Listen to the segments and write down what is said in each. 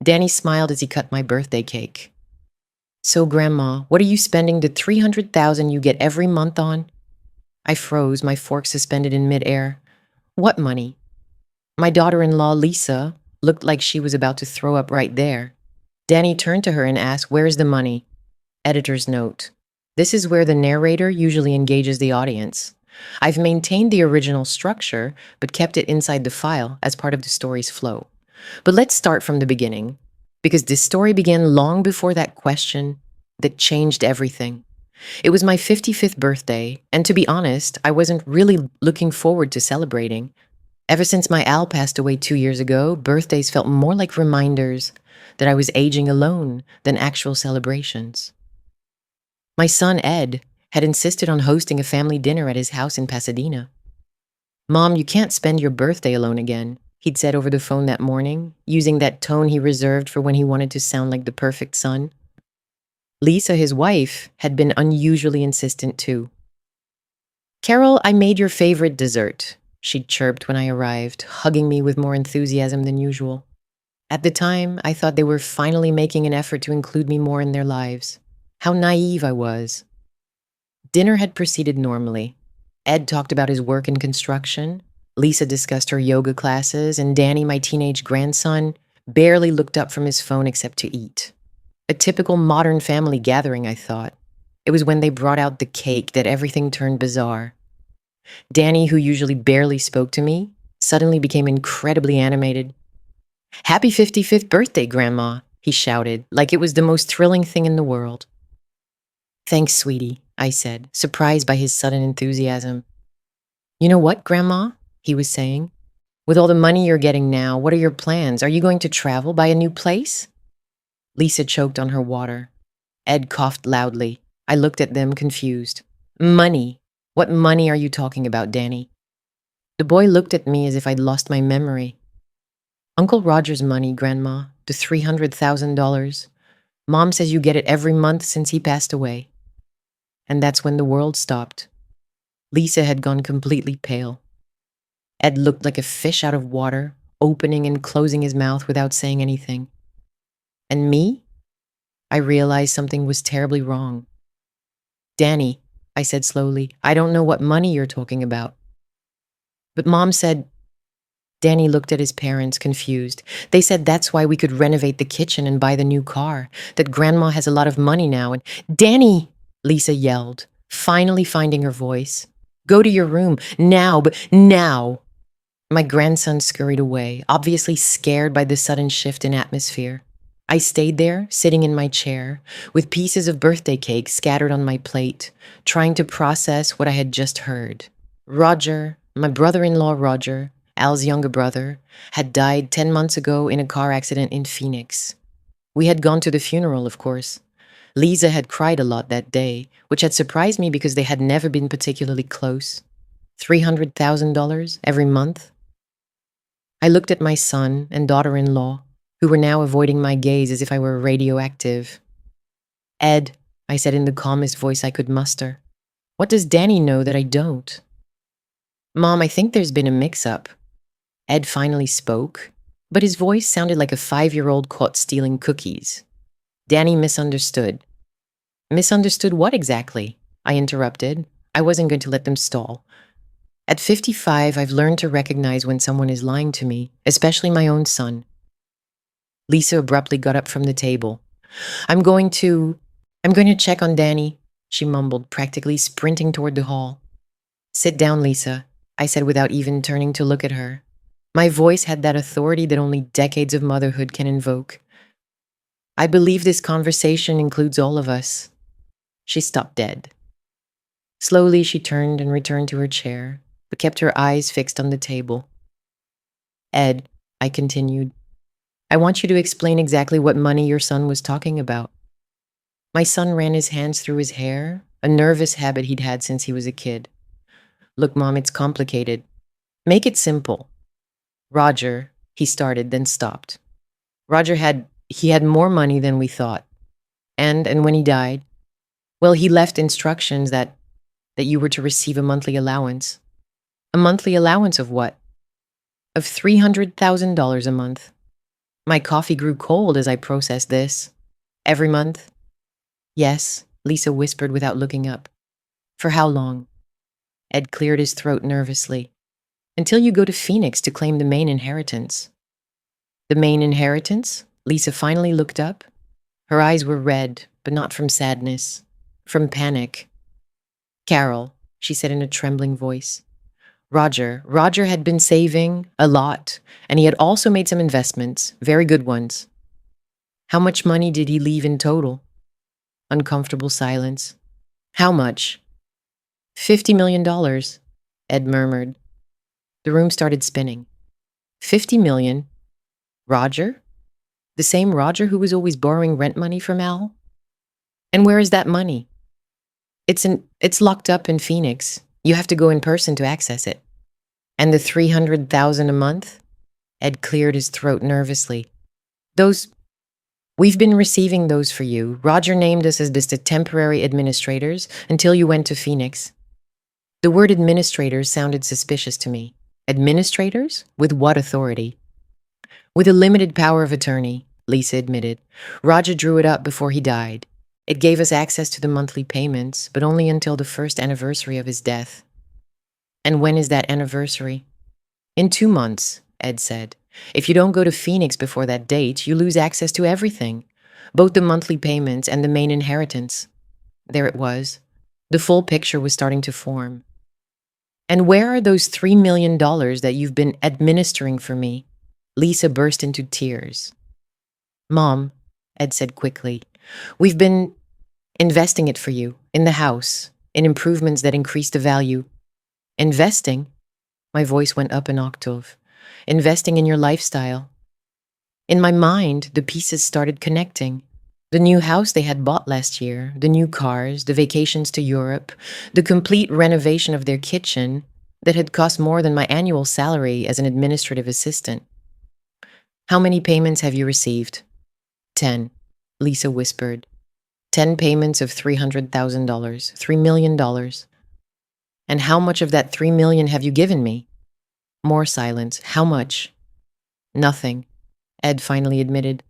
Danny smiled as he cut my birthday cake. So, Grandma, what are you spending the $300,000 you get every month on? I froze, my fork suspended in midair. What money? My daughter-in-law, Lisa, looked like she was about to throw up right there. Danny turned to her and asked, "Where's the money?" Editor's note. This is where the narrator usually engages the audience. I've maintained the original structure, but kept it inside the file as part of the story's flow. But let's start from the beginning, because this story began long before that question that changed everything. It was my 55th birthday, and to be honest, I wasn't really looking forward to celebrating. Ever since my Al passed away 2 years ago, birthdays felt more like reminders that I was aging alone than actual celebrations. My son, Ed, had insisted on hosting a family dinner at his house in Pasadena. "Mom, you can't spend your birthday alone again," he'd said over the phone that morning, using that tone he reserved for when he wanted to sound like the perfect son. Lisa, his wife, had been unusually insistent too. "Carol, I made your favorite dessert," she chirped when I arrived, hugging me with more enthusiasm than usual. At the time, I thought they were finally making an effort to include me more in their lives. How naive I was. Dinner had proceeded normally. Ed talked about his work in construction. Lisa discussed her yoga classes, and Danny, my teenage grandson, barely looked up from his phone except to eat. A typical modern family gathering, I thought. It was when they brought out the cake that everything turned bizarre. Danny, who usually barely spoke to me, suddenly became incredibly animated. "Happy 55th birthday, Grandma," he shouted, like it was the most thrilling thing in the world. "Thanks, sweetie," I said, surprised by his sudden enthusiasm. "You know what, Grandma?" he was saying. "With all the money you're getting now, what are your plans? Are you going to travel, buy a new place?" Lisa choked on her water. Ed coughed loudly. I looked at them, confused. "Money? What money are you talking about, Danny?" The boy looked at me as if I'd lost my memory. "Uncle Roger's money, Grandma, the $300,000. Mom says you get it every month since he passed away." And that's when the world stopped. Lisa had gone completely pale. Ed looked like a fish out of water, opening and closing his mouth without saying anything. And me? I realized something was terribly wrong. "Danny," I said slowly, "I don't know what money you're talking about." "But Mom said—" Danny looked at his parents, confused. "They said that's why we could renovate the kitchen and buy the new car, that Grandma has a lot of money now, and—" "Danny!" Lisa yelled, finally finding her voice. "Go to your room, now, but now!" My grandson scurried away, obviously scared by the sudden shift in atmosphere. I stayed there, sitting in my chair, with pieces of birthday cake scattered on my plate, trying to process what I had just heard. Roger, my brother-in-law Roger, Al's younger brother, had died 10 months ago in a car accident in Phoenix. We had gone to the funeral, of course. Lisa had cried a lot that day, which had surprised me because they had never been particularly close. $300,000 every month? I looked at my son and daughter-in-law, who were now avoiding my gaze as if I were radioactive. "Ed," I said in the calmest voice I could muster, "what does Danny know that I don't?" "Mom, I think there's been a mix-up." Ed finally spoke, but his voice sounded like a 5-year-old caught stealing cookies. "Danny misunderstood." "Misunderstood what exactly?" I interrupted. I wasn't going to let them stall. At 55, I've learned to recognize when someone is lying to me, especially my own son. Lisa abruptly got up from the table. I'm going to check on Danny," she mumbled, practically sprinting toward the hall. "Sit down, Lisa," I said without even turning to look at her. My voice had that authority that only decades of motherhood can invoke. "I believe this conversation includes all of us." She stopped dead. Slowly, she turned and returned to her chair, but kept her eyes fixed on the table. "Ed," I continued, "I want you to explain exactly what money your son was talking about." My son ran his hands through his hair, a nervous habit he'd had since he was a kid. "Look, Mom, it's complicated. Make it simple." "Roger," he started, then stopped. "Roger had more money than we thought. And when he died, well, he left instructions that you were to receive a monthly allowance." "A monthly allowance of what?" "Of $300,000 a month." My coffee grew cold as I processed this. Every month? Yes, Lisa whispered without looking up. For how long? Ed cleared his throat nervously. Until you go to Phoenix to claim the main inheritance. The main inheritance? Lisa finally looked up. Her eyes were red, but not from sadness, from panic. Carol, she said in a trembling voice. Roger had been saving a lot, and he had also made some investments, very good ones. How much money did he leave in total? Uncomfortable silence. How much? $50 million, Ed murmured. The room started spinning. 50 million? Roger? The same Roger who was always borrowing rent money from Al? And where is that money? It's locked up in Phoenix. You have to go in person to access it. And the 300,000 a month? Ed cleared his throat nervously. We've been receiving those for you. Roger named us as just the temporary administrators until you went to Phoenix. The word administrators sounded suspicious to me. Administrators? With what authority? With a limited power of attorney, Lisa admitted. Roger drew it up before he died. It gave us access to the monthly payments, but only until the first anniversary of his death. And when is that anniversary? In 2 months, Ed said. If you don't go to Phoenix before that date, you lose access to everything, both the monthly payments and the main inheritance. There it was. The full picture was starting to form. And where are those $3 million that you've been administering for me? Lisa burst into tears. Mom, Ed said quickly, we've been investing it for you, in the house, in improvements that increase the value. Investing? My voice went up an octave. Investing in your lifestyle. In my mind, the pieces started connecting. The new house they had bought last year, the new cars, the vacations to Europe, the complete renovation of their kitchen that had cost more than my annual salary as an administrative assistant. How many payments have you received? 10, Lisa whispered. 10 payments of $300,000, $3 million. And how much of that $3 million have you given me? More silence. How much? Nothing, Ed finally admitted.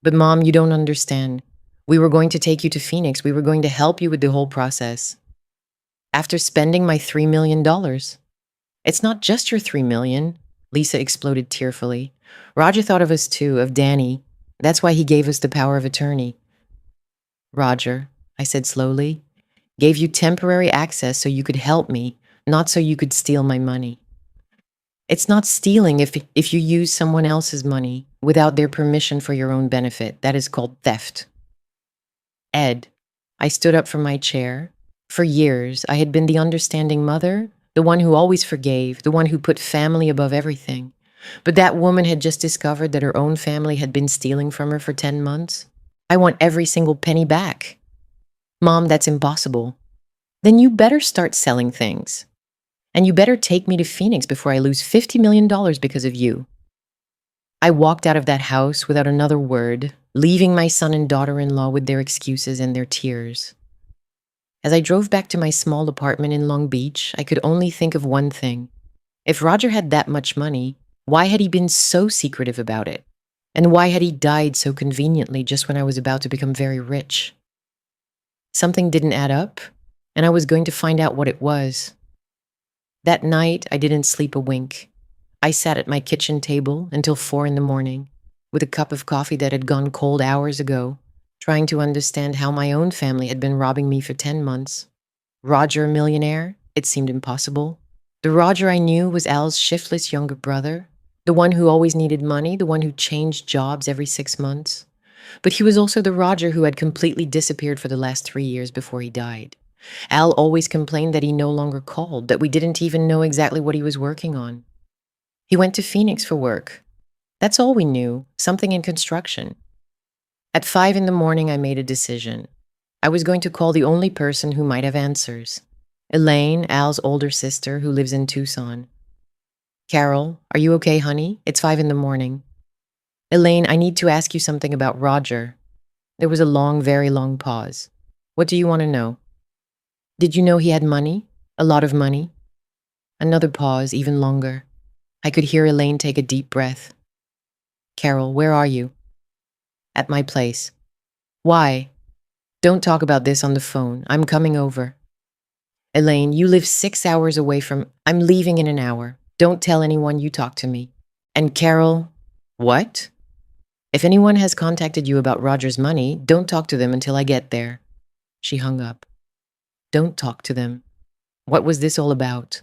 But Mom, you don't understand. We were going to take you to Phoenix. We were going to help you with the whole process. After spending my $3 million. It's not just your $3 million, Lisa exploded tearfully. Roger thought of us too, of Danny. That's why he gave us the power of attorney. Roger, I said slowly, gave you temporary access so you could help me, not so you could steal my money. It's not stealing if you use someone else's money without their permission for your own benefit. That is called theft. Ed, I stood up from my chair. For years, I had been the understanding mother, the one who always forgave, the one who put family above everything. But that woman had just discovered that her own family had been stealing from her for 10 months. I want every single penny back. Mom, that's impossible. Then you better start selling things. And you better take me to Phoenix before I lose $50 million because of you. I walked out of that house without another word, leaving my son and daughter-in-law with their excuses and their tears. As I drove back to my small apartment in Long Beach, I could only think of one thing. If Roger had that much money, why had he been so secretive about it? And why had he died so conveniently just when I was about to become very rich? Something didn't add up, and I was going to find out what it was. That night, I didn't sleep a wink. I sat at my kitchen table until 4 a.m, with a cup of coffee that had gone cold hours ago, trying to understand how my own family had been robbing me for 10 months. Roger a millionaire? It seemed impossible. The Roger I knew was Al's shiftless younger brother, the one who always needed money, the one who changed jobs every 6 months. But he was also the Roger who had completely disappeared for the last 3 years before he died. Al always complained that he no longer called, that we didn't even know exactly what he was working on. He went to Phoenix for work. That's all we knew, something in construction. At 5 a.m, I made a decision. I was going to call the only person who might have answers. Elaine, Al's older sister, who lives in Tucson. Carol, are you okay, honey? It's 5 a.m. Elaine, I need to ask you something about Roger. There was a long, very long pause. What do you want to know? Did you know he had money? A lot of money? Another pause, even longer. I could hear Elaine take a deep breath. Carol, where are you? At my place. Why? Don't talk about this on the phone. I'm coming over. Elaine, you live 6 hours away from. I'm leaving in an hour. Don't tell anyone you talk to me. And Carol, what? If anyone has contacted you about Roger's money, don't talk to them until I get there. She hung up. Don't talk to them. What was this all about?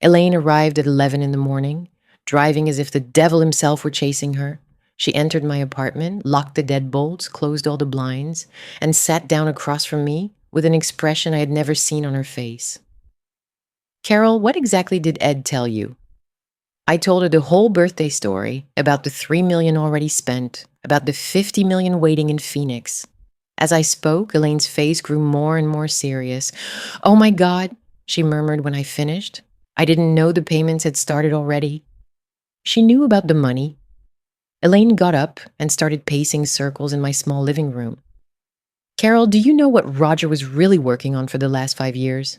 Elaine arrived at 11 in the morning, driving as if the devil himself were chasing her. She entered my apartment, locked the deadbolts, closed all the blinds, and sat down across from me with an expression I had never seen on her face. Carol, what exactly did Ed tell you? I told her the whole birthday story about the $3 million already spent, about the $50 million waiting in Phoenix. As I spoke, Elaine's face grew more and more serious. Oh my God, she murmured when I finished. I didn't know the payments had started already. She knew about the money. Elaine got up and started pacing circles in my small living room. Carol, do you know what Roger was really working on for the last 5 years?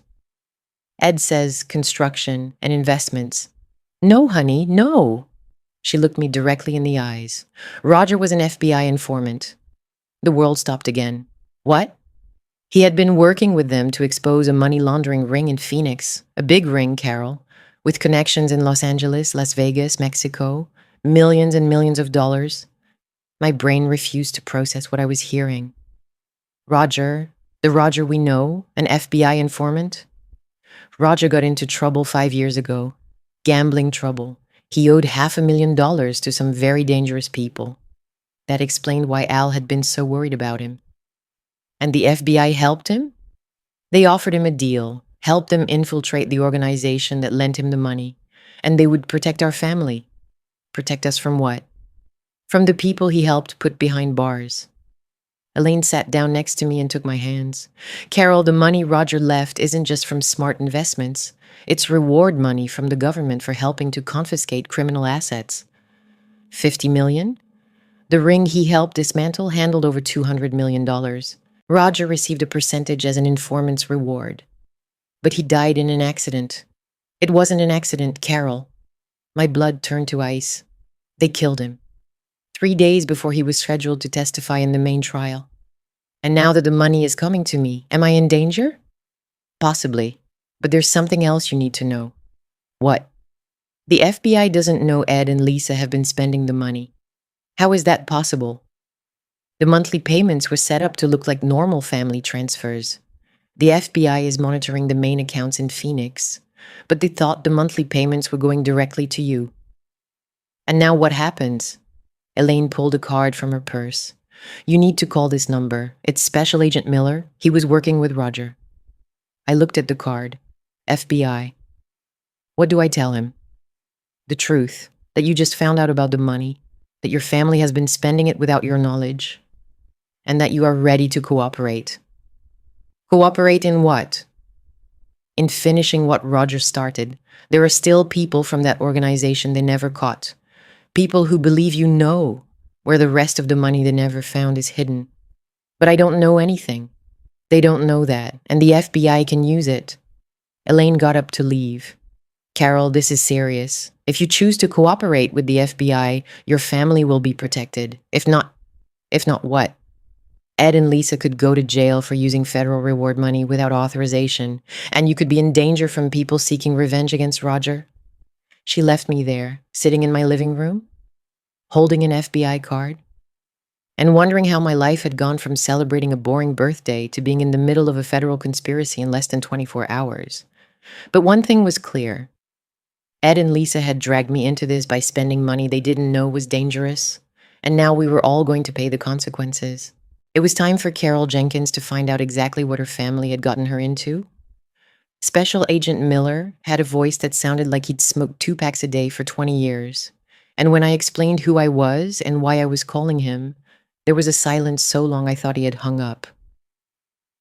Ed says construction and investments. No, honey, no. She looked me directly in the eyes. Roger was an FBI informant. The world stopped again. What? He had been working with them to expose a money laundering ring in Phoenix. A big ring, Carol, with connections in Los Angeles, Las Vegas, Mexico, millions and millions of dollars. My brain refused to process what I was hearing. Roger, the Roger we know, an FBI informant? Roger got into trouble 5 years ago. Gambling trouble. He owed $500,000 to some very dangerous people. That explained why Al had been so worried about him. And the FBI helped him? They offered him a deal, helped him infiltrate the organization that lent him the money, and they would protect our family. Protect us from what? From the people he helped put behind bars. Elaine sat down next to me and took my hands. Carol, the money Roger left isn't just from smart investments. It's reward money from the government for helping to confiscate criminal assets. $50 million? The ring he helped dismantle handled over $200 million. Roger received a percentage as an informant's reward. But he died in an accident. It wasn't an accident, Carol. My blood turned to ice. They killed him. 3 days before he was scheduled to testify in the main trial. And now that the money is coming to me, am I in danger? Possibly. But there's something else you need to know. What? The FBI doesn't know Ed and Lisa have been spending the money. How is that possible? The monthly payments were set up to look like normal family transfers. The FBI is monitoring the main accounts in Phoenix, but they thought the monthly payments were going directly to you. And now what happens? Elaine pulled a card from her purse. You need to call this number. It's Special Agent Miller. He was working with Roger. I looked at the card. FBI. What do I tell him? The truth, that you just found out about the money, that your family has been spending it without your knowledge, and that you are ready to cooperate. Cooperate in what? In finishing what Roger started. There are still people from that organization they never caught. People who believe you know where the rest of the money they never found is hidden. But I don't know anything. They don't know that, and the FBI can use it. Elaine got up to leave. Carol, this is serious. If you choose to cooperate with the FBI, your family will be protected. If not what? Ed and Lisa could go to jail for using federal reward money without authorization, and you could be in danger from people seeking revenge against Roger. She left me there, sitting in my living room, holding an FBI card, and wondering how my life had gone from celebrating a boring birthday to being in the middle of a federal conspiracy in less than 24 hours. But one thing was clear. Ed and Lisa had dragged me into this by spending money they didn't know was dangerous, and now we were all going to pay the consequences. It was time for Carol Jenkins to find out exactly what her family had gotten her into. Special Agent Miller had a voice that sounded like he'd smoked 2 packs a day for 20 years, and when I explained who I was and why I was calling him, there was a silence so long I thought he had hung up.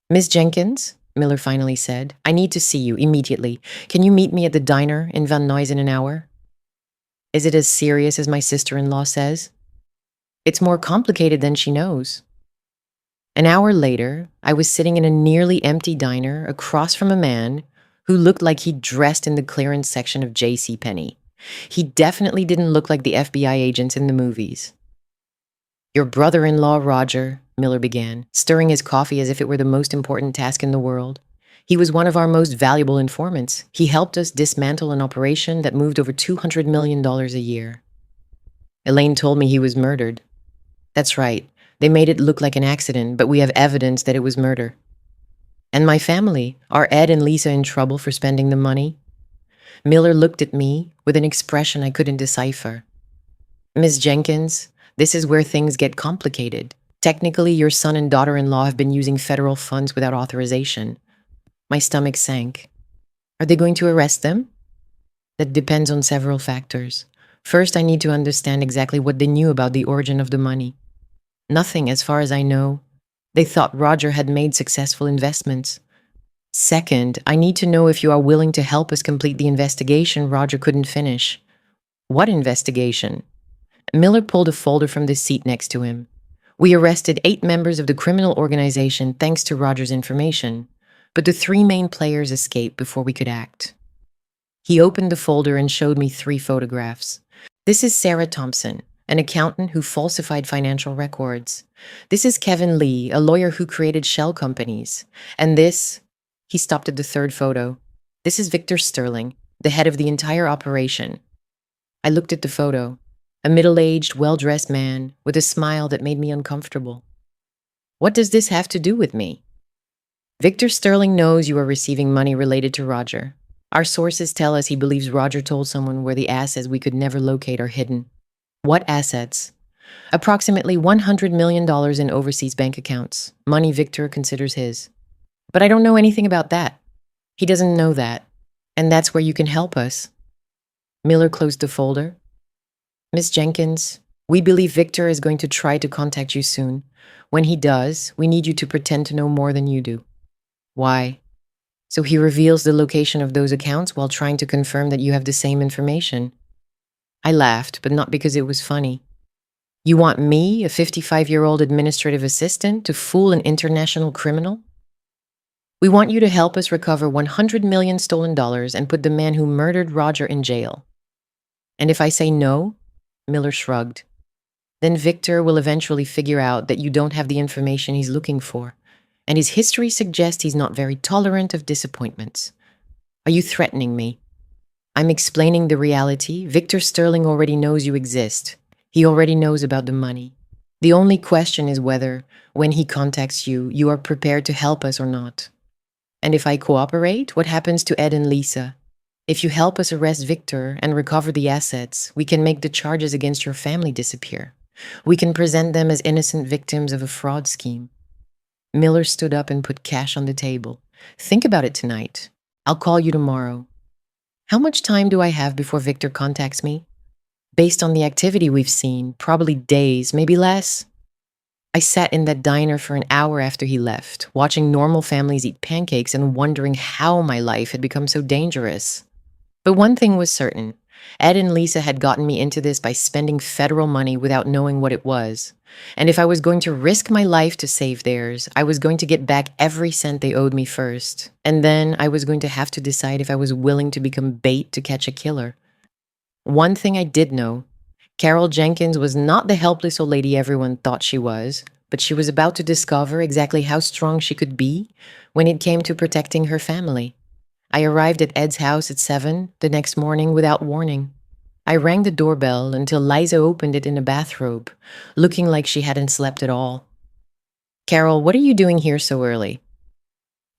Miss Jenkins, Miller finally said, I need to see you immediately. Can you meet me at the diner in Van Nuys in an hour? Is it as serious as my sister-in-law says? It's more complicated than she knows. An hour later, I was sitting in a nearly empty diner across from a man who looked like he'd dressed in the clearance section of JCPenney. He definitely didn't look like the FBI agents in the movies. Your brother-in-law, Roger, Miller began, stirring his coffee as if it were the most important task in the world. He was one of our most valuable informants. He helped us dismantle an operation that moved over $200 million a year. Elaine told me he was murdered. That's right. They made it look like an accident, but we have evidence that it was murder. And my family, are Ed and Lisa in trouble for spending the money? Miller looked at me with an expression I couldn't decipher. Miss Jenkins, this is where things get complicated. Technically, your son and daughter-in-law have been using federal funds without authorization. My stomach sank. Are they going to arrest them? That depends on several factors. First, I need to understand exactly what they knew about the origin of the money. Nothing, as far as I know. They thought Roger had made successful investments. Second, I need to know if you are willing to help us complete the investigation Roger couldn't finish. What investigation? Miller pulled a folder from the seat next to him. We arrested 8 members of the criminal organization thanks to Roger's information, but the 3 main players escaped before we could act. He opened the folder and showed me 3 photographs. This is Sarah Thompson, an accountant who falsified financial records. This is Kevin Lee, a lawyer who created shell companies. And this, he stopped at the 3rd photo. This is Victor Sterling, the head of the entire operation. I looked at the photo. A middle-aged, well-dressed man with a smile that made me uncomfortable. What does this have to do with me? Victor Sterling knows you are receiving money related to Roger. Our sources tell us he believes Roger told someone where the assets we could never locate are hidden. What assets? Approximately $100 million in overseas bank accounts, money Victor considers his. But I don't know anything about that. He doesn't know that. And that's where you can help us. Miller closed the folder. Miss Jenkins, we believe Victor is going to try to contact you soon. When he does, we need you to pretend to know more than you do. Why? So he reveals the location of those accounts while trying to confirm that you have the same information. I laughed, but not because it was funny. You want me, a 55-year-old administrative assistant, to fool an international criminal? We want you to help us recover $100 million stolen dollars and put the man who murdered Roger in jail. And if I say no, Miller shrugged. Then Victor will eventually figure out that you don't have the information he's looking for, and his history suggests he's not very tolerant of disappointments. Are you threatening me? I'm explaining the reality. Victor Sterling already knows you exist. He already knows about the money. The only question is whether, when he contacts you, you are prepared to help us or not. And if I cooperate, what happens to Ed and Lisa? If you help us arrest Victor and recover the assets, we can make the charges against your family disappear. We can present them as innocent victims of a fraud scheme. Miller stood up and put cash on the table. Think about it tonight. I'll call you tomorrow. How much time do I have before Victor contacts me? Based on the activity we've seen, probably days, maybe less. I sat in that diner for an hour after he left, watching normal families eat pancakes and wondering how my life had become so dangerous. But one thing was certain. Ed and Lisa had gotten me into this by spending federal money without knowing what it was. And if I was going to risk my life to save theirs, I was going to get back every cent they owed me first. And then I was going to have to decide if I was willing to become bait to catch a killer. One thing I did know. Carol Jenkins was not the helpless old lady everyone thought she was, but she was about to discover exactly how strong she could be when it came to protecting her family. I arrived at Ed's house at 7 the next morning without warning. I rang the doorbell until Liza opened it in a bathrobe, looking like she hadn't slept at all. Carol, what are you doing here so early?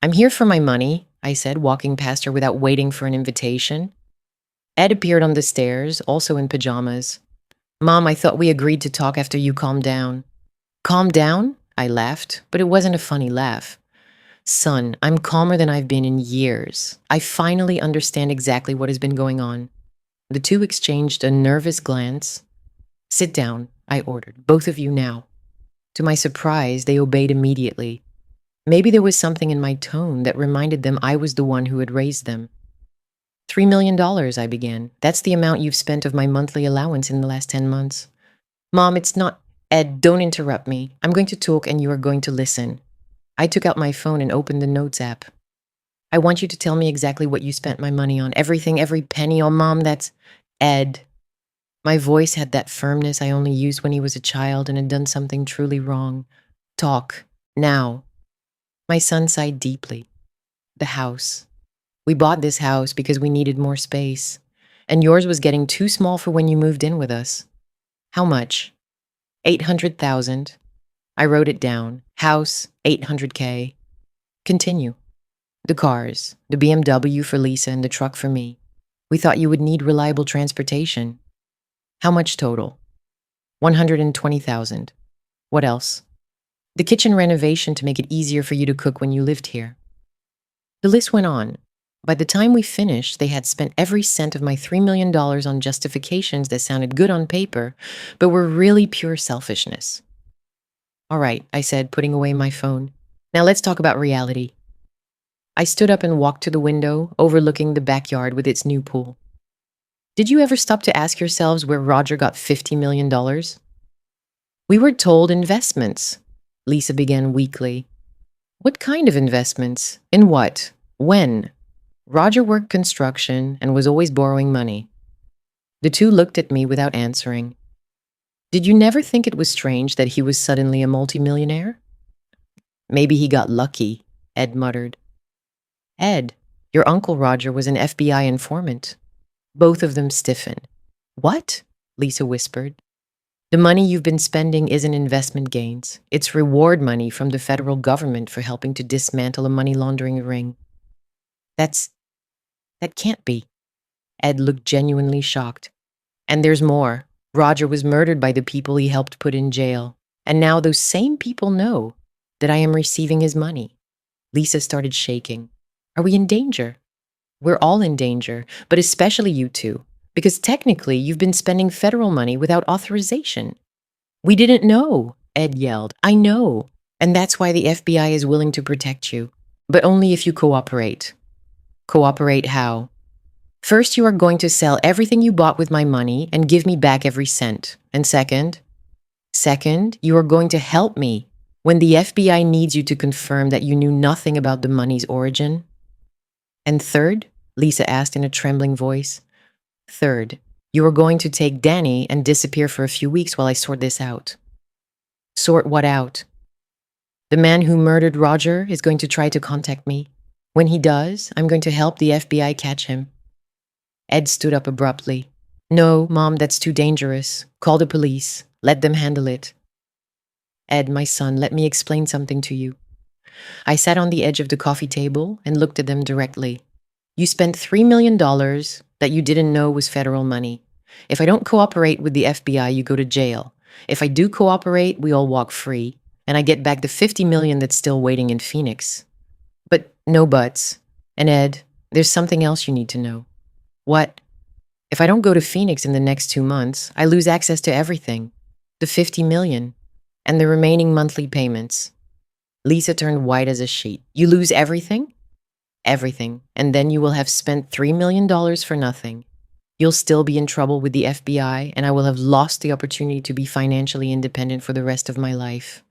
I'm here for my money, I said, walking past her without waiting for an invitation. Ed appeared on the stairs, also in pajamas. Mom, I thought we agreed to talk after you calmed down. Calm down? I laughed, but it wasn't a funny laugh. Son, I'm calmer than I've been in years. I finally understand exactly what has been going on. The two exchanged a nervous glance. Sit down, I ordered, both of you now. To my surprise, they obeyed immediately. Maybe there was something in my tone that reminded them I was the one who had raised them. $3 million, I began. That's the amount you've spent of my monthly allowance in the last 10 months. Mom, it's not... Ed, don't interrupt me. I'm going to talk and you are going to listen. I took out my phone and opened the Notes app. I want you to tell me exactly what you spent my money on. Everything, every penny. Oh, Mom, that's... Ed. My voice had that firmness I only used when he was a child and had done something truly wrong. Talk. Now. My son sighed deeply. The house. We bought this house because we needed more space. And yours was getting too small for when you moved in with us. How much? 800,000. I wrote it down. House, 800K. Continue. The cars, the BMW for Lisa and the truck for me. We thought you would need reliable transportation. How much total? 120,000. What else? The kitchen renovation to make it easier for you to cook when you lived here. The list went on. By the time we finished, they had spent every cent of my $3 million on justifications that sounded good on paper, but were really pure selfishness. All right, I said, putting away my phone. Now let's talk about reality. I stood up and walked to the window, overlooking the backyard with its new pool. Did you ever stop to ask yourselves where Roger got $50 million? We were told investments, Lisa began weakly. What kind of investments? In what? When? Roger worked construction and was always borrowing money. The two looked at me without answering. Did you never think it was strange that he was suddenly a multimillionaire? Maybe he got lucky, Ed muttered. Ed, your Uncle Roger was an FBI informant. Both of them stiffened. What? Lisa whispered. The money you've been spending isn't investment gains. It's reward money from the federal government for helping to dismantle a money laundering ring. That can't be. Ed looked genuinely shocked. And there's more. Roger was murdered by the people he helped put in jail. And now those same people know that I am receiving his money. Lisa started shaking. Are we in danger? We're all in danger, but especially you two, because technically you've been spending federal money without authorization. We didn't know, Ed yelled. I know. And that's why the FBI is willing to protect you. But only if you cooperate. Cooperate how? First, you are going to sell everything you bought with my money and give me back every cent. And second, you are going to help me when the FBI needs you to confirm that you knew nothing about the money's origin. And third, Lisa asked in a trembling voice, third, you are going to take Danny and disappear for a few weeks while I sort this out. Sort what out? The man who murdered Roger is going to try to contact me. When he does, I'm going to help the FBI catch him. Ed stood up abruptly. No, Mom, that's too dangerous. Call the police. Let them handle it. Ed, my son, let me explain something to you. I sat on the edge of the coffee table and looked at them directly. You spent $3 million that you didn't know was federal money. If I don't cooperate with the FBI, you go to jail. If I do cooperate, we all walk free, and I get back the $50 million that's still waiting in Phoenix. But no buts. And Ed, there's something else you need to know. What? If I don't go to Phoenix in the next 2 months, I lose access to everything. The $50 million. And the remaining monthly payments. Lisa turned white as a sheet. You lose everything? Everything. And then you will have spent $3 million for nothing. You'll still be in trouble with the FBI, and I will have lost the opportunity to be financially independent for the rest of my life.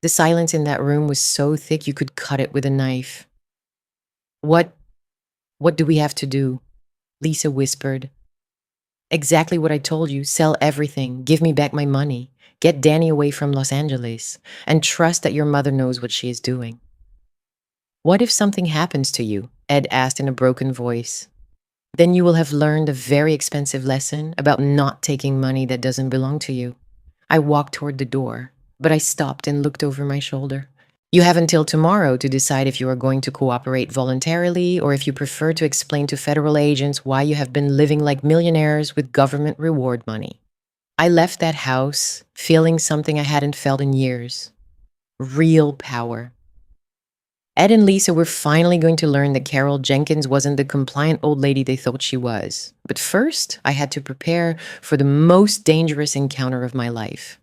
The silence in that room was so thick you could cut it with a knife. What do we have to do? Lisa whispered. Exactly what I told you. Sell everything. Give me back my money. Get Danny away from Los Angeles. And trust that your mother knows what she is doing. What if something happens to you? Ed asked in a broken voice. Then you will have learned a very expensive lesson about not taking money that doesn't belong to you. I walked toward the door, but I stopped and looked over my shoulder. You have until tomorrow to decide if you are going to cooperate voluntarily or if you prefer to explain to federal agents why you have been living like millionaires with government reward money. I left that house feeling something I hadn't felt in years. Real power. Ed and Lisa were finally going to learn that Carol Jenkins wasn't the compliant old lady they thought she was. But first, I had to prepare for the most dangerous encounter of my life.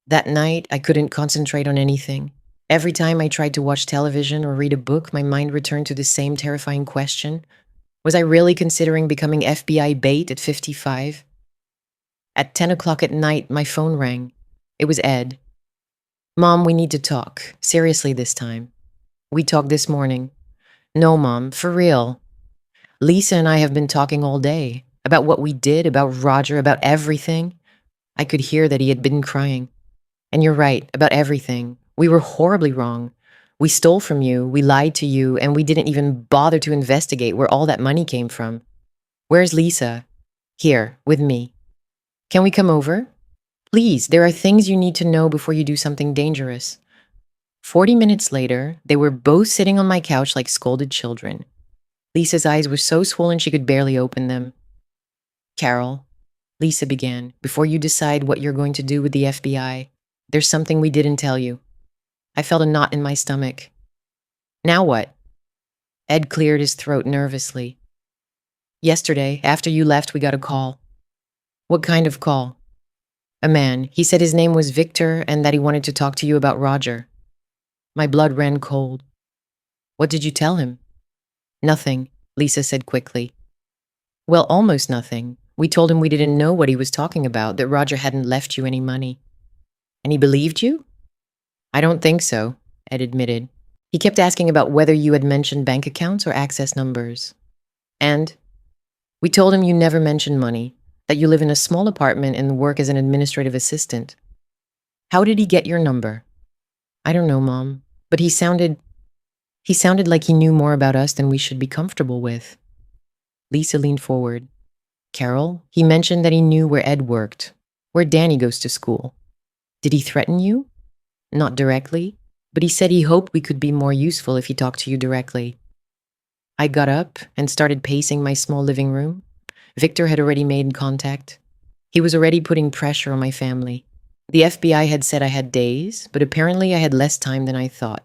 That night, I couldn't concentrate on anything. Every time I tried to watch television or read a book, my mind returned to the same terrifying question. Was I really considering becoming FBI bait at 55? At 10 o'clock at night, my phone rang. It was Ed. Mom, we need to talk. Seriously this time. We talked this morning. No, Mom, for real. Lisa and I have been talking all day About what we did, about Roger, about everything. I could hear that he had been crying. And you're right, about everything. We were horribly wrong. We stole from you, we lied to you, and we didn't even bother to investigate where all that money came from. Where's Lisa? Here, with me. Can we come over? Please, there are things you need to know before you do something dangerous. 40 minutes later, they were both sitting on my couch like scolded children. Lisa's eyes were so swollen she could barely open them. Carol, Lisa began, before you decide what you're going to do with the FBI, there's something we didn't tell you. I felt a knot in my stomach. Now what? Ed cleared his throat nervously. Yesterday, after you left, we got a call. What kind of call? A man. He said his name was Victor and that he wanted to talk to you about Roger. My blood ran cold. What did you tell him? Nothing, Lisa said quickly. Well, almost nothing. We told him we didn't know what he was talking about, that Roger hadn't left you any money. And he believed you? I don't think so, Ed admitted. He kept asking about whether you had mentioned bank accounts or access numbers. And we told him you never mentioned money, that you live in a small apartment and work as an administrative assistant. How did he get your number? I don't know, Mom, but he sounded like he knew more about us than we should be comfortable with. Lisa leaned forward. Carol, he mentioned that he knew where Ed worked, where Danny goes to school. Did he threaten you? Not directly, but he said he hoped we could be more useful if he talked to you directly. I got up and started pacing my small living room. Victor had already made contact. He was already putting pressure on my family. The FBI had said I had days, but apparently I had less time than I thought.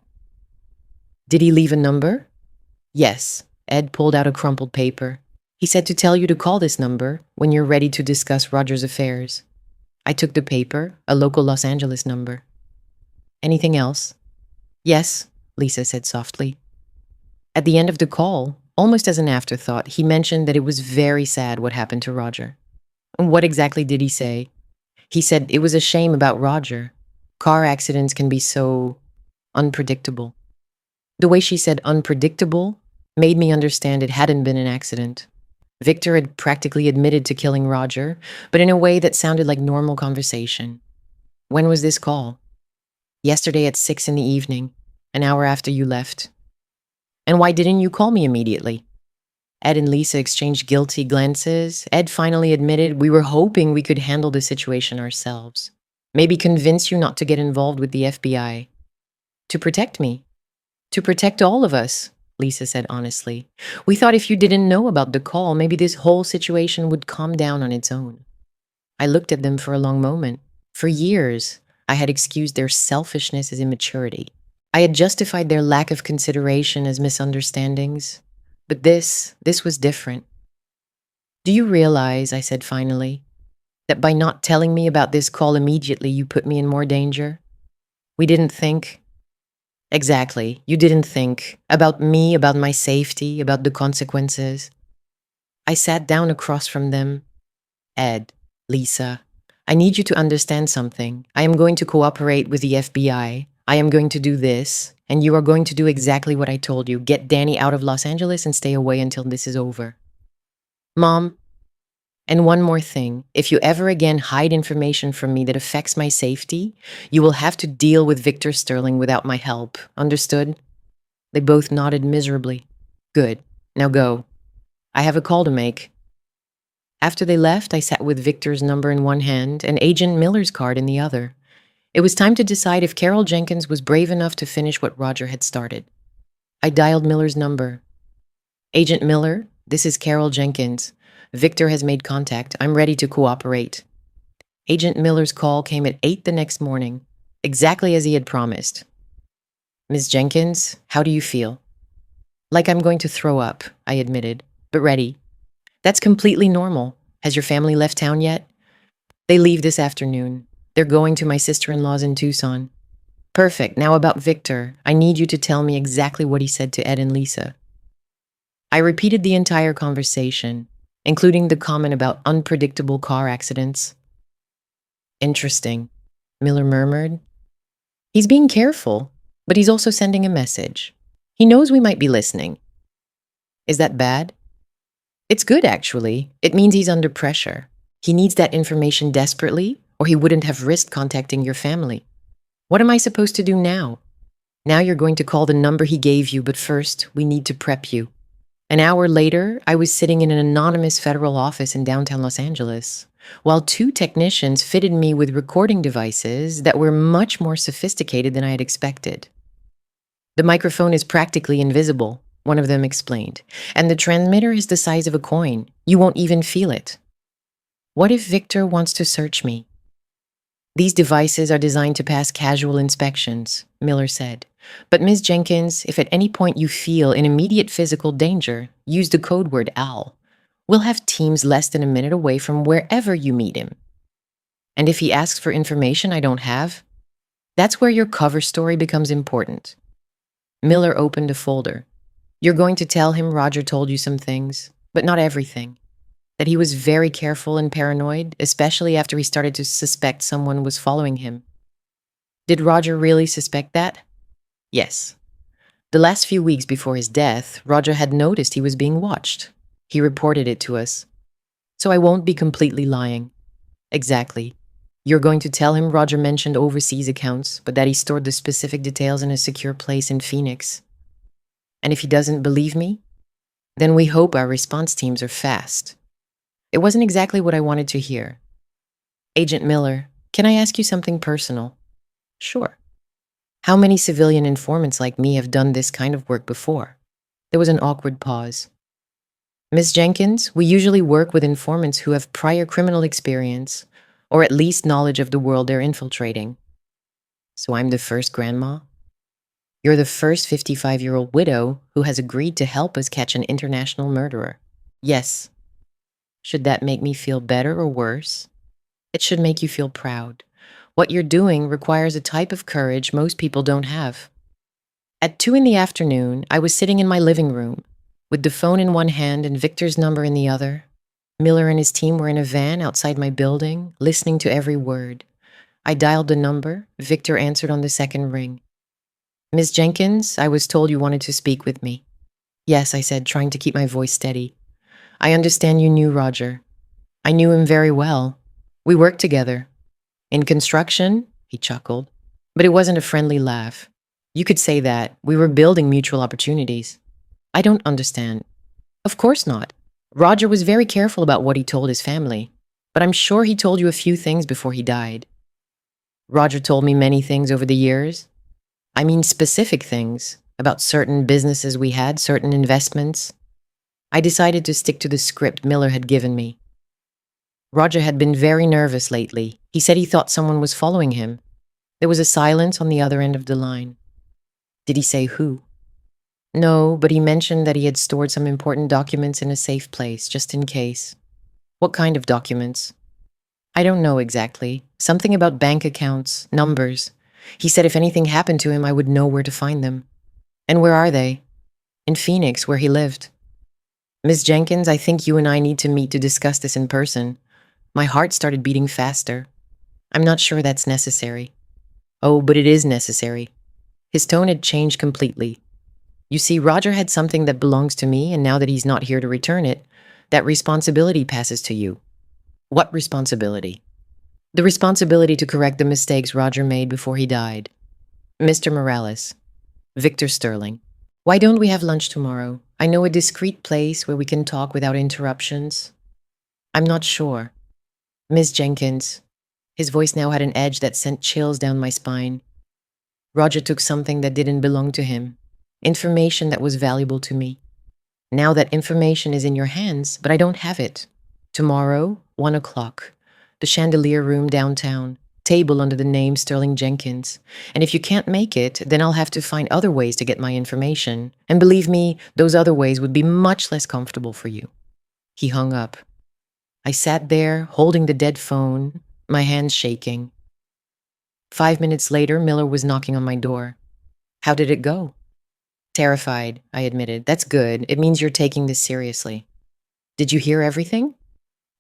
Did he leave a number? Yes. Ed pulled out a crumpled paper. He said to tell you to call this number when you're ready to discuss Roger's affairs. I took the paper, a local Los Angeles number. Anything else? Yes, Lisa said softly. At the end of the call, almost as an afterthought, he mentioned that it was very sad what happened to Roger. What exactly did he say? He said it was a shame about Roger. Car accidents can be so unpredictable. The way she said unpredictable made me understand it hadn't been an accident. Victor had practically admitted to killing Roger, but in a way that sounded like normal conversation. When was this call? Yesterday at 6 in the evening, an hour after you left. And why didn't you call me immediately? Ed and Lisa exchanged guilty glances. Ed finally admitted we were hoping we could handle the situation ourselves. Maybe convince you not to get involved with the FBI. To protect me. To protect all of us, Lisa said honestly. We thought if you didn't know about the call, maybe this whole situation would calm down on its own. I looked at them for a long moment. For years, I had excused their selfishness as immaturity. I had justified their lack of consideration as misunderstandings. But this was different. Do you realize, I said finally, that by not telling me about this call immediately, you put me in more danger? We didn't think. Exactly, you didn't think about me, about my safety, about the consequences. I sat down across from them. Ed, Lisa, I need you to understand something. I am going to cooperate with the FBI. I am going to do this, and you are going to do exactly what I told you. Get Danny out of Los Angeles and stay away until this is over. Mom, and one more thing. If you ever again hide information from me that affects my safety, you will have to deal with Victor Sterling without my help. Understood? They both nodded miserably. Good. Now go. I have a call to make. After they left, I sat with Victor's number in one hand and Agent Miller's card in the other. It was time to decide if Carol Jenkins was brave enough to finish what Roger had started. I dialed Miller's number. Agent Miller, this is Carol Jenkins. Victor has made contact. I'm ready to cooperate. Agent Miller's call came at 8 the next morning, exactly as he had promised. Ms. Jenkins, how do you feel? Like I'm going to throw up, I admitted, but ready. That's completely normal. Has your family left town yet? They leave this afternoon. They're going to my sister-in-law's in Tucson. Perfect. Now about Victor. I need you to tell me exactly what he said to Ed and Lisa. I repeated the entire conversation, including the comment about unpredictable car accidents. Interesting, Miller murmured. He's being careful, but he's also sending a message. He knows we might be listening. Is that bad? It's good, actually. It means he's under pressure. He needs that information desperately, or he wouldn't have risked contacting your family. What am I supposed to do now? Now you're going to call the number he gave you, but first, we need to prep you. An hour later, I was sitting in an anonymous federal office in downtown Los Angeles, while two technicians fitted me with recording devices that were much more sophisticated than I had expected. The microphone is practically invisible, one of them explained, and the transmitter is the size of a coin. You won't even feel it. What if Victor wants to search me? These devices are designed to pass casual inspections, Miller said. But Ms. Jenkins, if at any point you feel in immediate physical danger, use the code word AL. We'll have teams less than a minute away from wherever you meet him. And if he asks for information I don't have, that's where your cover story becomes important. Miller opened a folder. You're going to tell him Roger told you some things, but not everything. That he was very careful and paranoid, especially after he started to suspect someone was following him. Did Roger really suspect that? Yes. The last few weeks before his death, Roger had noticed he was being watched. He reported it to us. So I won't be completely lying. Exactly. You're going to tell him Roger mentioned overseas accounts, but that he stored the specific details in a secure place in Phoenix. And if he doesn't believe me, then we hope our response teams are fast. It wasn't exactly what I wanted to hear. Agent Miller, can I ask you something personal? Sure. How many civilian informants like me have done this kind of work before? There was an awkward pause. Ms. Jenkins, we usually work with informants who have prior criminal experience, or at least knowledge of the world they're infiltrating. So I'm the first grandma? You're the first 55-year-old widow who has agreed to help us catch an international murderer. Yes. Should that make me feel better or worse? It should make you feel proud. What you're doing requires a type of courage most people don't have. At 2 p.m, I was sitting in my living room, with the phone in one hand and Victor's number in the other. Miller and his team were in a van outside my building, listening to every word. I dialed the number. Victor answered on the second ring. Ms. Jenkins, I was told you wanted to speak with me. Yes, I said, trying to keep my voice steady. I understand you knew Roger. I knew him very well. We worked together. In construction, he chuckled, but it wasn't a friendly laugh. You could say that. We were building mutual opportunities. I don't understand. Of course not. Roger was very careful about what he told his family, but I'm sure he told you a few things before he died. Roger told me many things over the years. I mean specific things about certain businesses we had, certain investments. I decided to stick to the script Miller had given me. Roger had been very nervous lately. He said he thought someone was following him. There was a silence on the other end of the line. Did he say who? No, but he mentioned that he had stored some important documents in a safe place, just in case. What kind of documents? I don't know exactly. Something about bank accounts, numbers. He said if anything happened to him, I would know where to find them. And where are they? In Phoenix, where he lived. Ms. Jenkins, I think you and I need to meet to discuss this in person. My heart started beating faster. I'm not sure that's necessary. Oh, but it is necessary. His tone had changed completely. You see, Roger had something that belongs to me, and now that he's not here to return it, that responsibility passes to you. What responsibility? The responsibility to correct the mistakes Roger made before he died. Mr. Morales. Victor Sterling. Why don't we have lunch tomorrow? I know a discreet place where we can talk without interruptions. I'm not sure. Ms. Jenkins. His voice now had an edge that sent chills down my spine. Roger took something that didn't belong to him. Information that was valuable to me. Now that information is in your hands, but I don't have it. Tomorrow, 1 o'clock. The Chandelier Room downtown. Table under the name Sterling Jenkins. And if you can't make it, then I'll have to find other ways to get my information. And believe me, those other ways would be much less comfortable for you. He hung up. I sat there, holding the dead phone, my hands shaking. 5 minutes later, Miller was knocking on my door. How did it go? Terrified, I admitted. That's good. It means you're taking this seriously. Did you hear everything?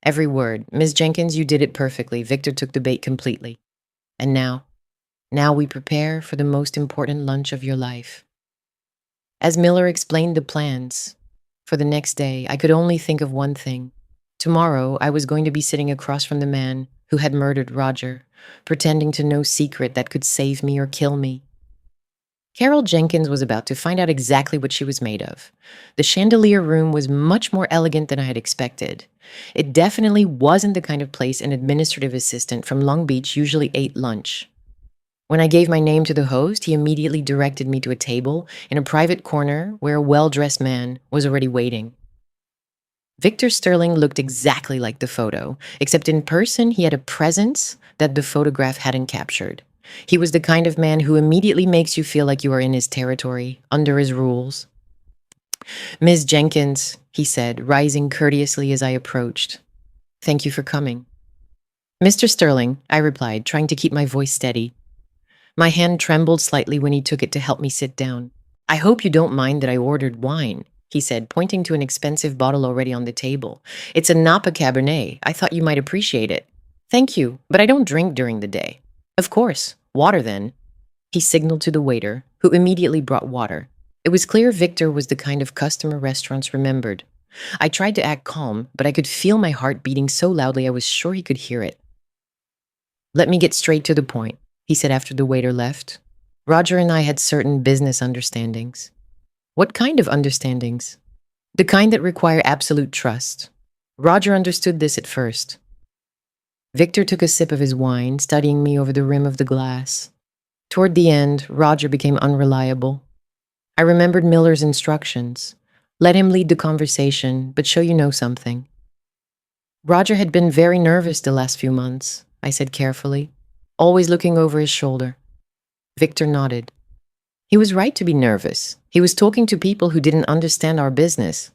Every word. Ms. Jenkins, you did it perfectly. Victor took the bait completely. And now we prepare for the most important lunch of your life. As Miller explained the plans, For the next day, I could only think of one thing. Tomorrow, I was going to be sitting across from the man who had murdered Roger, pretending to know secret that could save me or kill me. Carol Jenkins was about to find out exactly what she was made of. The chandelier room was much more elegant than I had expected. It definitely wasn't the kind of place an administrative assistant from Long Beach usually ate lunch. When I gave my name to the host, he immediately directed me to a table in a private corner where a well-dressed man was already waiting. Victor Sterling looked exactly like the photo, except in person he had a presence that the photograph hadn't captured. He was the kind of man who immediately makes you feel like you are in his territory, under his rules. "Ms. Jenkins," he said, rising courteously as I approached. "Thank you for coming." "Mr. Sterling," I replied, trying to keep my voice steady. My hand trembled slightly when he took it to help me sit down. "I hope you don't mind that I ordered wine," he said, pointing to an expensive bottle already on the table. "It's a Napa Cabernet. I thought you might appreciate it." "Thank you, but I don't drink during the day." "Of course. Water, then." He signaled to the waiter, who immediately brought water. It was clear Victor was the kind of customer restaurants remembered. I tried to act calm, but I could feel my heart beating so loudly I was sure he could hear it. "Let me get straight to the point," he said after the waiter left. "Roger and I had certain business understandings." "What kind of understandings?" "The kind that require absolute trust. Roger understood this at first." Victor took a sip of his wine, studying me over the rim of the glass. Toward the end, Roger became unreliable. I remembered Miller's instructions. Let him lead the conversation, but show you know something. "Roger had been very nervous the last few months," I said carefully, always looking over his shoulder. Victor nodded. "He was right to be nervous. He was talking to people who didn't understand our business."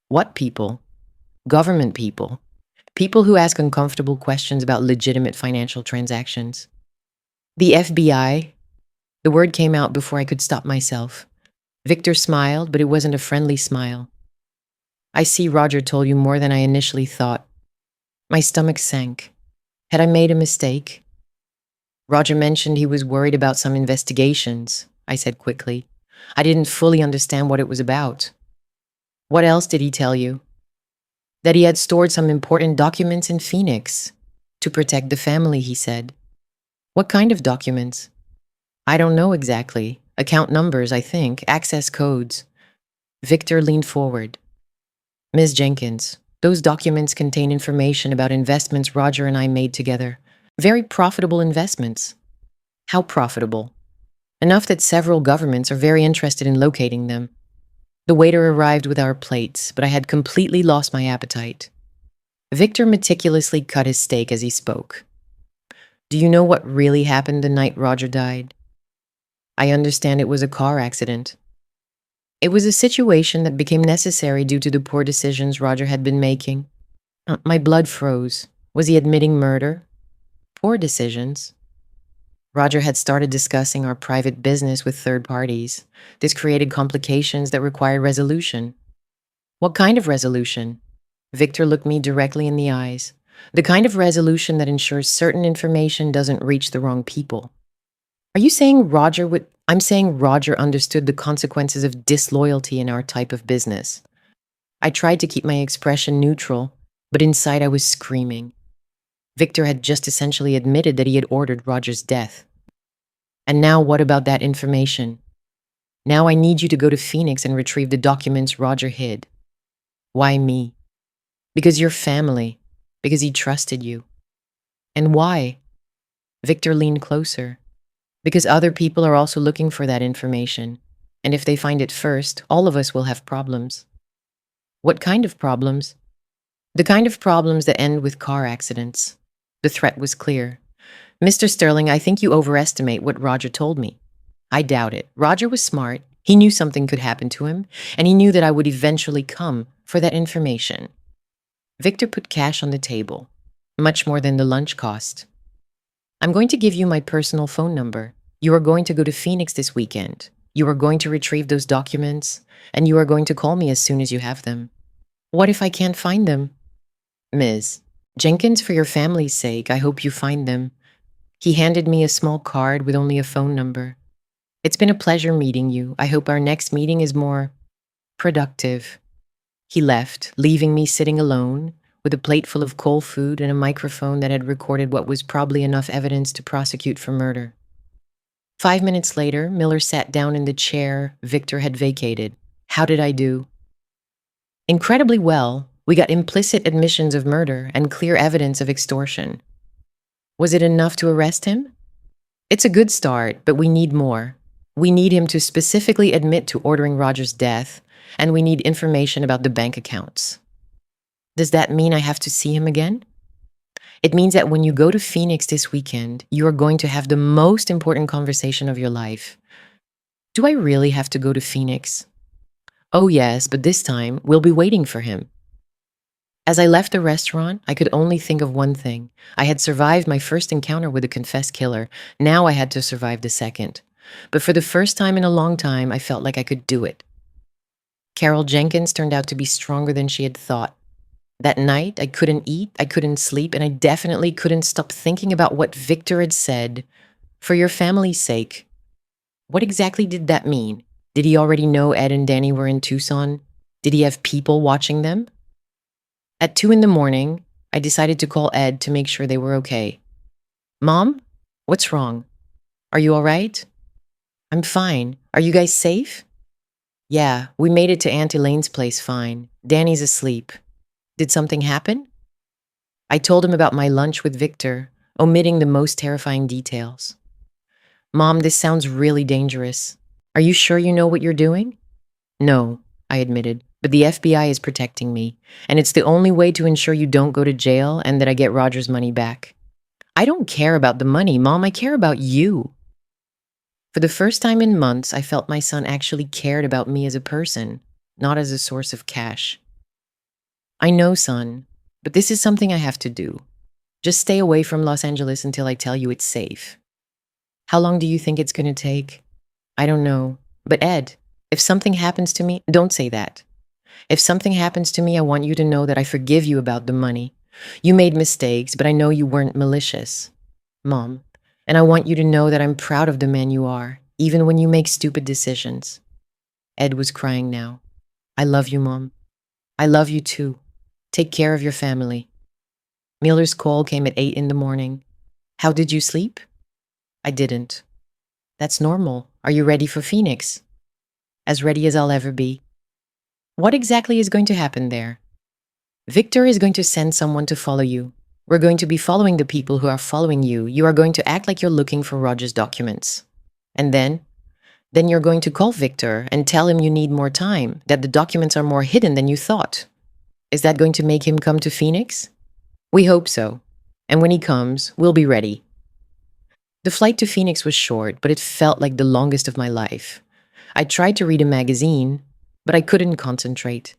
"What people?" "Government people. People who ask uncomfortable questions about legitimate financial transactions." "The FBI?" The word came out before I could stop myself. Victor smiled, but it wasn't a friendly smile. "I see Roger told you more than I initially thought." My stomach sank. Had I made a mistake? "Roger mentioned he was worried about some investigations," I said quickly. I didn't fully understand what it was about. "What else did he tell you?" "That he had stored some important documents in Phoenix. To protect the family, he said." "What kind of documents?" "I don't know exactly. Account numbers, I think, access codes." Victor leaned forward. "Ms. Jenkins, those documents contain information about investments Roger and I made together. Very profitable investments." "How profitable?" "Enough that several governments are very interested in locating them." The waiter arrived with our plates, but I had completely lost my appetite. Victor meticulously cut his steak as he spoke. "Do you know what really happened the night Roger died?" "I understand it was a car accident." "It was a situation that became necessary due to the poor decisions Roger had been making." My blood froze. Was he admitting murder? Poor decisions. Roger had started discussing our private business with third parties. This created complications that required resolution. "What kind of resolution?" Victor looked me directly in the eyes. "The kind of resolution that ensures certain information doesn't reach the wrong people." "Are you saying Roger would—" "I'm saying Roger understood the consequences of disloyalty in our type of business." I tried to keep my expression neutral, but inside I was screaming. Victor had just essentially admitted that he had ordered Roger's death. "And now what about that information?" "Now I need you to go to Phoenix and retrieve the documents Roger hid." "Why me?" "Because you're family. Because he trusted you." "And why?" Victor leaned closer. "Because other people are also looking for that information. And if they find it first, all of us will have problems." "What kind of problems?" "The kind of problems that end with car accidents." The threat was clear. "Mr. Sterling, I think you overestimate what Roger told me." "I doubt it. Roger was smart. He knew something could happen to him, and he knew that I would eventually come for that information." Victor put cash on the table. Much more than the lunch cost. "I'm going to give you my personal phone number. You are going to go to Phoenix this weekend. You are going to retrieve those documents, and you are going to call me as soon as you have them." "What if I can't find them?" "Ms. Jenkins, for your family's sake, I hope you find them." He handed me a small card with only a phone number. "It's been a pleasure meeting you. I hope our next meeting is more productive." He left, leaving me sitting alone, with a plate full of cold food and a microphone that had recorded what was probably enough evidence to prosecute for murder. 5 minutes later, Miller sat down in the chair Victor had vacated. How did I do? Incredibly well. We got implicit admissions of murder and clear evidence of extortion. Was it enough to arrest him? It's a good start, but we need more. We need him to specifically admit to ordering Roger's death, and we need information about the bank accounts. Does that mean I have to see him again? It means that when you go to Phoenix this weekend, you are going to have the most important conversation of your life. Do I really have to go to Phoenix? Oh yes, but this time we'll be waiting for him. As I left the restaurant, I could only think of one thing. I had survived my first encounter with a confessed killer. Now I had to survive the second. But for the first time in a long time, I felt like I could do it. Carol Jenkins turned out to be stronger than she had thought. That night, I couldn't eat, I couldn't sleep, and I definitely couldn't stop thinking about what Victor had said. For your family's sake. What exactly did that mean? Did he already know Ed and Danny were in Tucson? Did he have people watching them? At 2 a.m, I decided to call Ed to make sure they were okay. Mom? What's wrong? Are you all right? I'm fine. Are you guys safe? Yeah, we made it to Aunt Elaine's place fine. Danny's asleep. Did something happen? I told him about my lunch with Victor, omitting the most terrifying details. Mom, this sounds really dangerous. Are you sure you know what you're doing? No, I admitted, but the FBI is protecting me, and it's the only way to ensure you don't go to jail and that I get Roger's money back. I don't care about the money, Mom, I care about you. For the first time in months, I felt my son actually cared about me as a person, not as a source of cash. I know, son, but this is something I have to do. Just stay away from Los Angeles until I tell you it's safe. How long do you think it's going to take? I don't know. But Ed, if something happens to me, don't say that. If something happens to me, I want you to know that I forgive you about the money. You made mistakes, but I know you weren't malicious. Mom, and I want you to know that I'm proud of the man you are, even when you make stupid decisions. Ed was crying now. I love you, Mom. I love you too. Take care of your family. Miller's call came at 8 a.m. How did you sleep? I didn't. That's normal. Are you ready for Phoenix? As ready as I'll ever be. What exactly is going to happen there? Victor is going to send someone to follow you. We're going to be following the people who are following you. You are going to act like you're looking for Roger's documents. And then you're going to call Victor and tell him you need more time, that the documents are more hidden than you thought. Is that going to make him come to Phoenix? We hope so. And when he comes, we'll be ready. The flight to Phoenix was short, but it felt like the longest of my life. I tried to read a magazine, but I couldn't concentrate.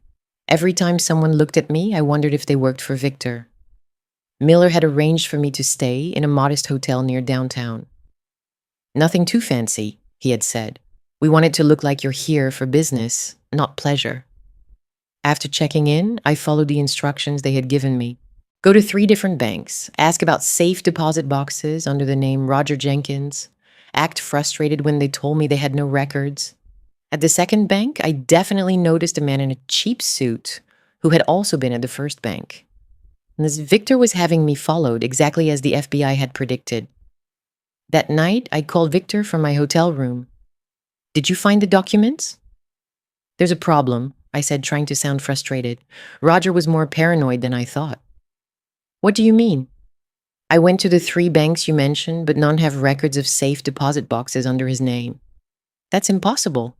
Every time someone looked at me, I wondered if they worked for Victor. Miller had arranged for me to stay in a modest hotel near downtown. Nothing too fancy, he had said. We want it to look like you're here for business, not pleasure. After checking in, I followed the instructions they had given me. Go to 3 different banks, ask about safe deposit boxes under the name Roger Jenkins, act frustrated when they told me they had no records. At the second bank, I definitely noticed a man in a cheap suit who had also been at the first bank. And this Victor was having me followed exactly as the FBI had predicted. That night, I called Victor from my hotel room. Did you find the documents? There's a problem, I said, trying to sound frustrated. Roger was more paranoid than I thought. What do you mean? I went to the 3 banks you mentioned, but none have records of safe deposit boxes under his name. That's impossible.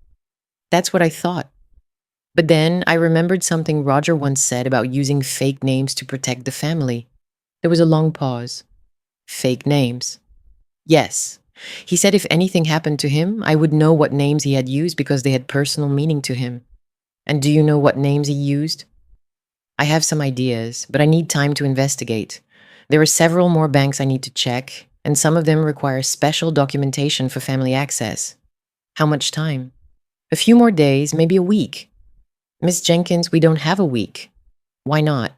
That's what I thought. But then I remembered something Roger once said about using fake names to protect the family. There was a long pause. Fake names. Yes. He said if anything happened to him, I would know what names he had used because they had personal meaning to him. And do you know what names he used? I have some ideas, but I need time to investigate. There are several more banks I need to check, and some of them require special documentation for family access. How much time? A few more days, maybe a week. Miss Jenkins, we don't have a week. Why not?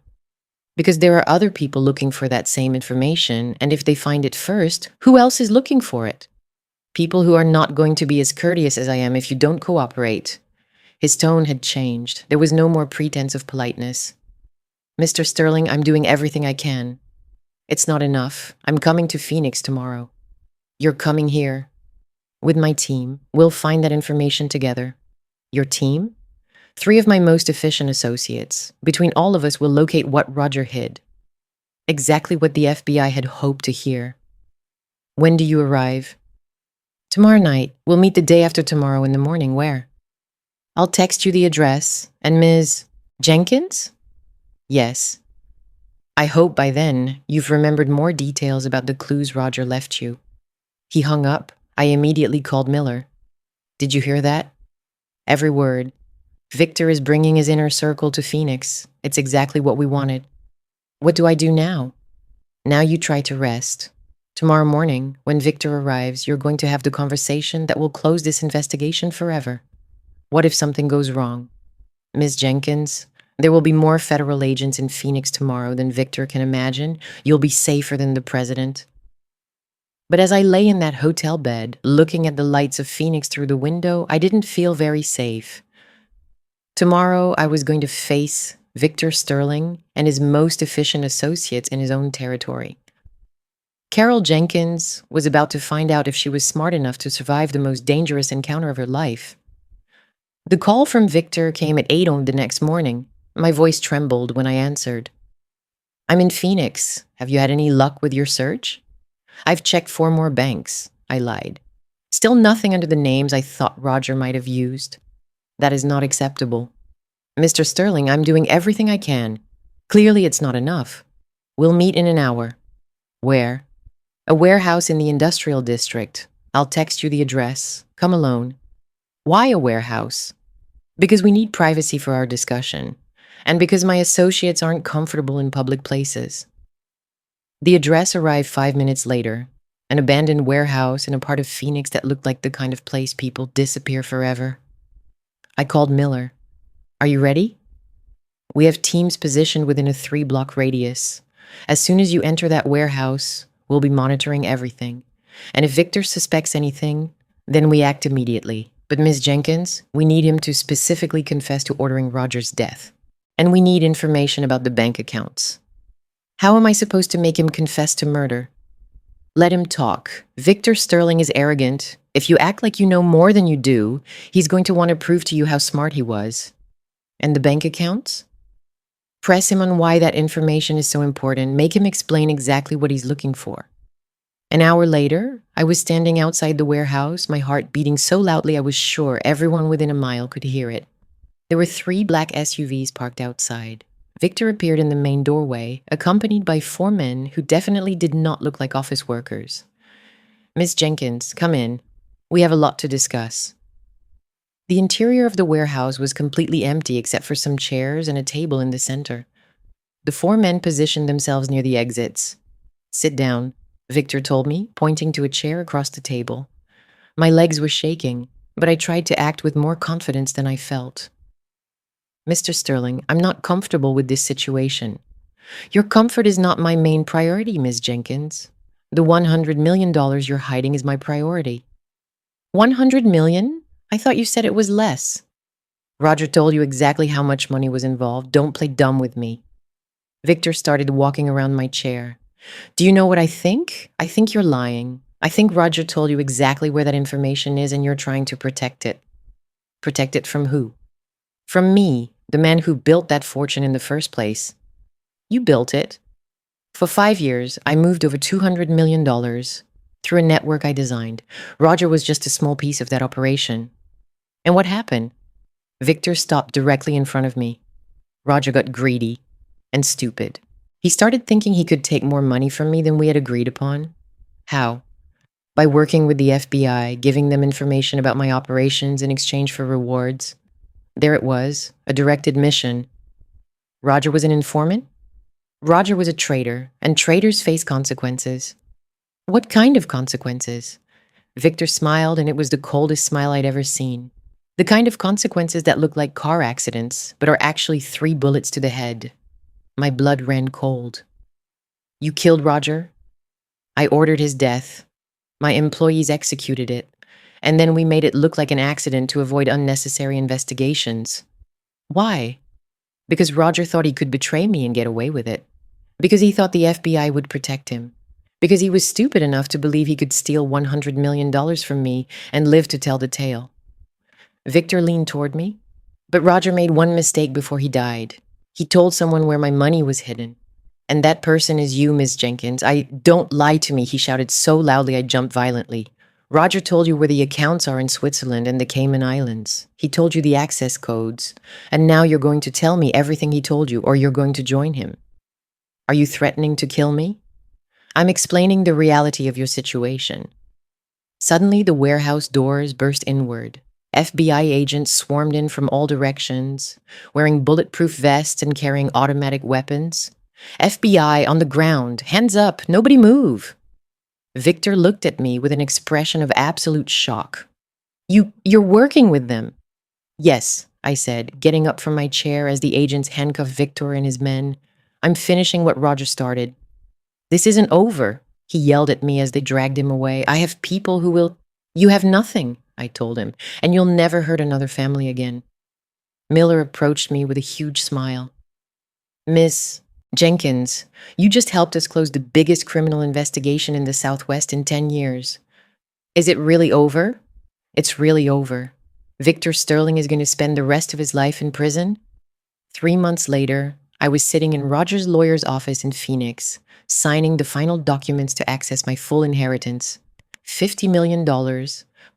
Because there are other people looking for that same information, and if they find it first, who else is looking for it? People who are not going to be as courteous as I am if you don't cooperate. His tone had changed. There was no more pretense of politeness. Mr. Sterling, I'm doing everything I can. It's not enough. I'm coming to Phoenix tomorrow. You're coming here. With my team, we'll find that information together. Your team? 3 of my most efficient associates. Between all of us, we'll locate what Roger hid. Exactly what the FBI had hoped to hear. When do you arrive? Tomorrow night. We'll meet the day after tomorrow in the morning. Where? I'll text you the address. And Ms. Jenkins? Yes. I hope by then you've remembered more details about the clues Roger left you. He hung up. I immediately called Miller. Did you hear that? Every word. Victor is bringing his inner circle to Phoenix. It's exactly what we wanted. What do I do now? Now you try to rest. Tomorrow morning, when Victor arrives, you're going to have the conversation that will close this investigation forever. What if something goes wrong? Ms. Jenkins, there will be more federal agents in Phoenix tomorrow than Victor can imagine. You'll be safer than the president. But as I lay in that hotel bed, looking at the lights of Phoenix through the window, I didn't feel very safe. Tomorrow, I was going to face Victor Sterling and his most efficient associates in his own territory. Carol Jenkins was about to find out if she was smart enough to survive the most dangerous encounter of her life. The call from Victor came at 8 the next morning. My voice trembled when I answered. I'm in Phoenix. Have you had any luck with your search? I've checked 4 more banks, I lied. Still nothing under the names I thought Roger might have used. That is not acceptable. Mr. Sterling, I'm doing everything I can. Clearly it's not enough. We'll meet in an hour. Where? A warehouse in the industrial district. I'll text you the address. Come alone. Why a warehouse? Because we need privacy for our discussion, and because my associates aren't comfortable in public places. The address arrived 5 minutes later, an abandoned warehouse in a part of Phoenix that looked like the kind of place people disappear forever. I called Miller. Are you ready? We have teams positioned within a 3-block radius. As soon as you enter that warehouse, we'll be monitoring everything. And if Victor suspects anything, then we act immediately. But Ms. Jenkins, we need him to specifically confess to ordering Roger's death. And we need information about the bank accounts. How am I supposed to make him confess to murder? Let him talk. Victor Sterling is arrogant. If you act like you know more than you do, he's going to want to prove to you how smart he was. And the bank accounts? Press him on why that information is so important. Make him explain exactly what he's looking for. An hour later, I was standing outside the warehouse, my heart beating so loudly I was sure everyone within a mile could hear it. There were 3 black SUVs parked outside. Victor appeared in the main doorway, accompanied by 4 men who definitely did not look like office workers. Miss Jenkins, come in. We have a lot to discuss. The interior of the warehouse was completely empty except for some chairs and a table in the center. The 4 men positioned themselves near the exits. Sit down, Victor told me, pointing to a chair across the table. My legs were shaking, but I tried to act with more confidence than I felt. Mr. Sterling, I'm not comfortable with this situation. Your comfort is not my main priority, Ms. Jenkins. The $100 million you're hiding is my priority. $100 million? I thought you said it was less. Roger told you exactly how much money was involved. Don't play dumb with me. Victor started walking around my chair. Do you know what I think? I think you're lying. I think Roger told you exactly where that information is and you're trying to protect it. Protect it from who? From me, the man who built that fortune in the first place. You built it. For 5 years, I moved over $200 million through a network I designed. Roger was just a small piece of that operation. And what happened? Victor stopped directly in front of me. Roger got greedy and stupid. He started thinking he could take more money from me than we had agreed upon. How? By working with the FBI, giving them information about my operations in exchange for rewards. There it was, a directed mission. Roger was an informant? Roger was a traitor, and traitors face consequences. What kind of consequences? Victor smiled, and it was the coldest smile I'd ever seen. The kind of consequences that look like car accidents, but are actually 3 bullets to the head. My blood ran cold. You killed Roger? I ordered his death. My employees executed it. And then we made it look like an accident to avoid unnecessary investigations. Why? Because Roger thought he could betray me and get away with it. Because he thought the FBI would protect him. Because he was stupid enough to believe he could steal $100 million from me and live to tell the tale. Victor leaned toward me, but Roger made one mistake before he died. He told someone where my money was hidden. And that person is you, Miss Jenkins. Don't lie to me, he shouted so loudly I jumped violently. Roger told you where the accounts are in Switzerland and the Cayman Islands. He told you the access codes. And now you're going to tell me everything he told you, or you're going to join him. Are you threatening to kill me? I'm explaining the reality of your situation. Suddenly, the warehouse doors burst inward. FBI agents swarmed in from all directions, wearing bulletproof vests and carrying automatic weapons. FBI on the ground, hands up, nobody move. Victor looked at me with an expression of absolute shock. You're working with them? Yes, I said, getting up from my chair as the agents handcuffed Victor and his men. I'm finishing what Roger started. This isn't over, he yelled at me as they dragged him away. I have people who will... You have nothing, I told him, and you'll never hurt another family again. Miller approached me with a huge smile. Miss Jenkins, you just helped us close the biggest criminal investigation in the Southwest in 10 years. Is it really over? It's really over. Victor Sterling is going to spend the rest of his life in prison? 3 months later, I was sitting in Roger's lawyer's office in Phoenix, signing the final documents to access my full inheritance. $50 million,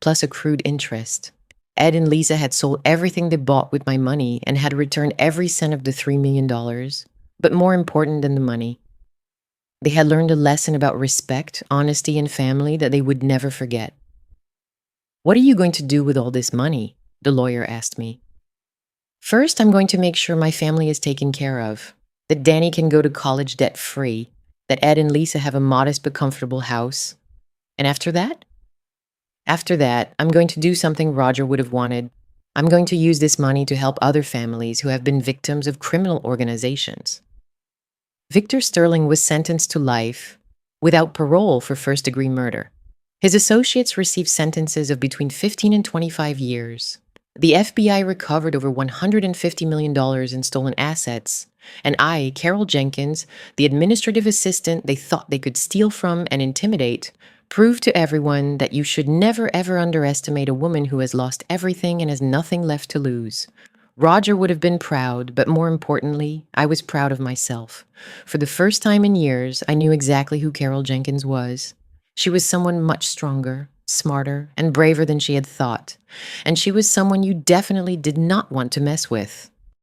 plus accrued interest. Ed and Lisa had sold everything they bought with my money and had returned every cent of the $3 million. But more important than the money, they had learned a lesson about respect, honesty, and family that they would never forget. What are you going to do with all this money? The lawyer asked me. First, I'm going to make sure my family is taken care of, that Danny can go to college debt-free, that Ed and Lisa have a modest but comfortable house. And after that? After that, I'm going to do something Roger would have wanted. I'm going to use this money to help other families who have been victims of criminal organizations. Victor Sterling was sentenced to life without parole for first-degree murder. His associates received sentences of between 15 and 25 years. The FBI recovered over $150 million in stolen assets, and I, Carol Jenkins, the administrative assistant they thought they could steal from and intimidate, proved to everyone that you should never ever underestimate a woman who has lost everything and has nothing left to lose. Roger would have been proud, but more importantly, I was proud of myself. For the first time in years, I knew exactly who Carol Jenkins was. She was someone much stronger, smarter, and braver than she had thought. And she was someone you definitely did not want to mess with.